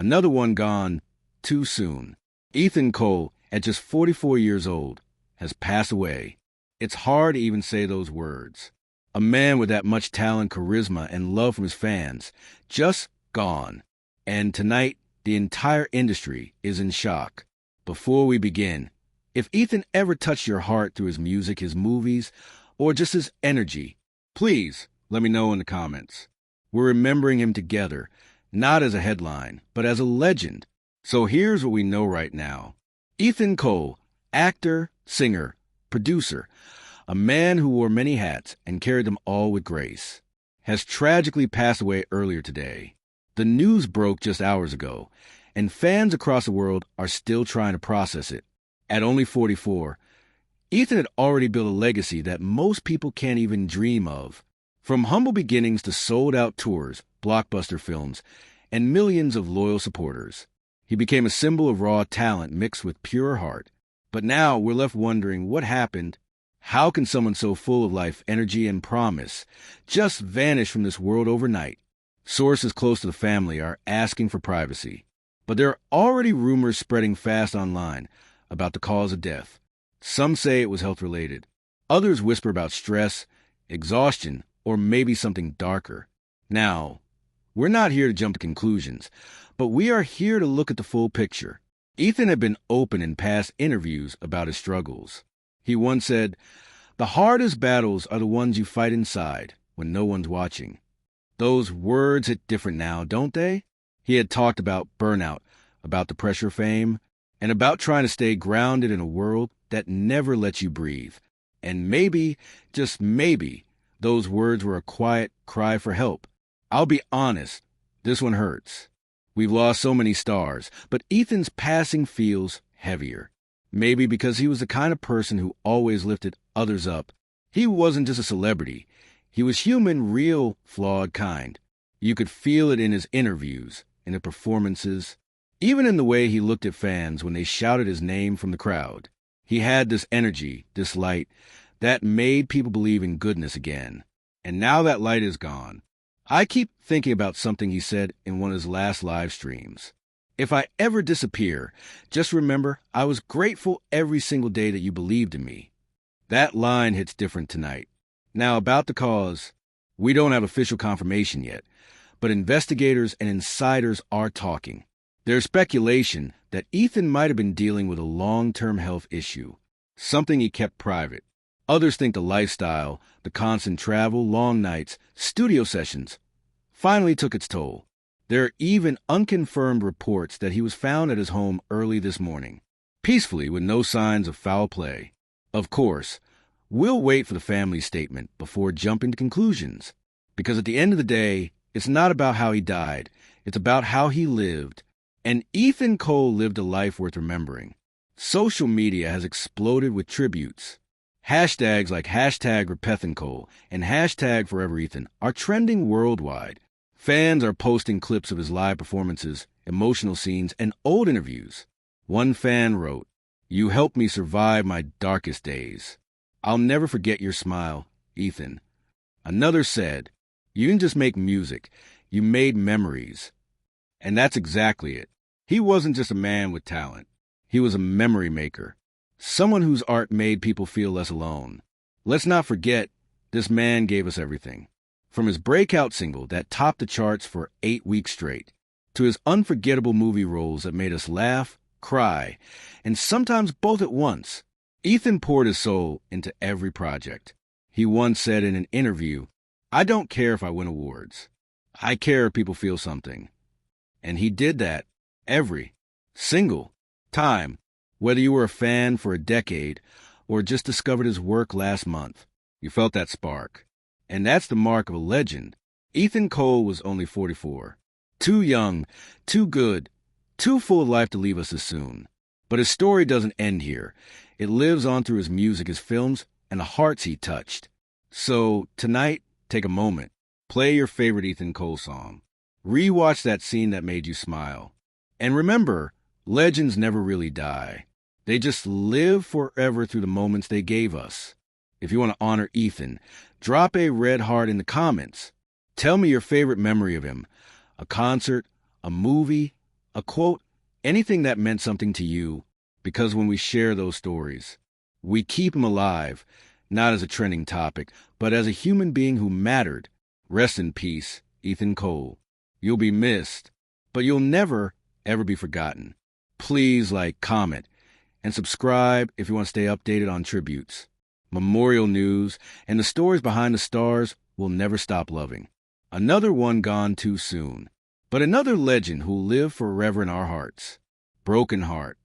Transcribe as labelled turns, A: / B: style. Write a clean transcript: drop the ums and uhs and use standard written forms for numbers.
A: Another one gone too soon. Ethan Cole, at just 44 years old, has passed away. It's hard to even say those words. A man with that much talent, charisma, and love from his fans, just gone. And tonight, the entire industry is in shock. Before we begin, if Ethan ever touched your heart through his music, his movies, or just his energy, please let me know in the comments. We're remembering him together, not as a headline, but as a legend. So here's what we know right now. Ethan Cole, actor, singer, producer, a man who wore many hats and carried them all with grace, has tragically passed away earlier today. The news broke just hours ago, and fans across the world are still trying to process it. At only 44, Ethan had already built a legacy that most people can't even dream of. From humble beginnings to sold-out tours, blockbuster films, and millions of loyal supporters, he became a symbol of raw talent mixed with pure heart. But now we're left wondering what happened. How can someone so full of life, energy, and promise just vanish from this world overnight? Sources close to the family are asking for privacy, but there are already rumors spreading fast online about the cause of death. Some say it was health-related. Others whisper about stress, exhaustion, or maybe something darker. Now, we're not here to jump to conclusions, but we are here to look at the full picture. Ethan had been open in past interviews about his struggles. He once said, "The hardest battles are the ones you fight inside when no one's watching." Those words hit different now, don't they? He had talked about burnout, about the pressure of fame, and about trying to stay grounded in a world that never lets you breathe. And maybe, just maybe, those words were a quiet cry for help. I'll be honest, this one hurts. We've lost so many stars, but Ethan's passing feels heavier. Maybe because he was the kind of person who always lifted others up. He wasn't just a celebrity. He was human, real, flawed kind. You could feel it in his interviews, in the performances, even in the way he looked at fans when they shouted his name from the crowd. He had this energy, this light, that made people believe in goodness again. And now that light is gone. I keep thinking about something he said in one of his last live streams. "If I ever disappear, just remember I was grateful every single day that you believed in me." That line hits different tonight. Now, about the cause, we don't have official confirmation yet, but investigators and insiders are talking. There's speculation that Ethan might have been dealing with a long-term health issue, something he kept private. Others think the lifestyle, the constant travel, long nights, studio sessions, finally took its toll. There are even unconfirmed reports that he was found at his home early this morning, peacefully with no signs of foul play. Of course, we'll wait for the family's statement before jumping to conclusions, because at the end of the day, it's not about how he died, it's about how he lived. And Ethan Cole lived a life worth remembering. Social media has exploded with tributes. Hashtags like #RepethanCole and #ForeverEthan are trending worldwide. Fans are posting clips of his live performances, emotional scenes, and old interviews. One fan wrote, "You helped me survive my darkest days. I'll never forget your smile, Ethan." Another said, "You didn't just make music, you made memories." And that's exactly it. He wasn't just a man with talent. He was a memory maker, someone whose art made people feel less alone. Let's not forget, this man gave us everything. From his breakout single that topped the charts for 8 weeks straight, to his unforgettable movie roles that made us laugh, cry, and sometimes both at once, Ethan poured his soul into every project. He once said in an interview, "I don't care if I win awards. I care if people feel something." And he did that every single time, whether you were a fan for a decade or just discovered his work last month. You felt that spark. And that's the mark of a legend. Ethan Cole was only 44. Too young, too good, too full of life to leave us this soon. But his story doesn't end here. It lives on through his music, his films, and the hearts he touched. So tonight, take a moment. Play your favorite Ethan Cole song. Rewatch that scene that made you smile. And remember, legends never really die. They just live forever through the moments they gave us. If you want to honor Ethan, drop a red heart in the comments. Tell me your favorite memory of him. A concert, a movie, A quote, anything that meant something to you, because when we share those stories, we keep them alive, not as a trending topic, but as a human being who mattered. Rest in peace, Ethan Cole. You'll be missed, but you'll never, ever be forgotten. Please comment, and subscribe if you want to stay updated on tributes, memorial news, and the stories behind the stars we'll never stop loving. Another one gone too soon, but another legend who'll live forever in our hearts. Broken Heart.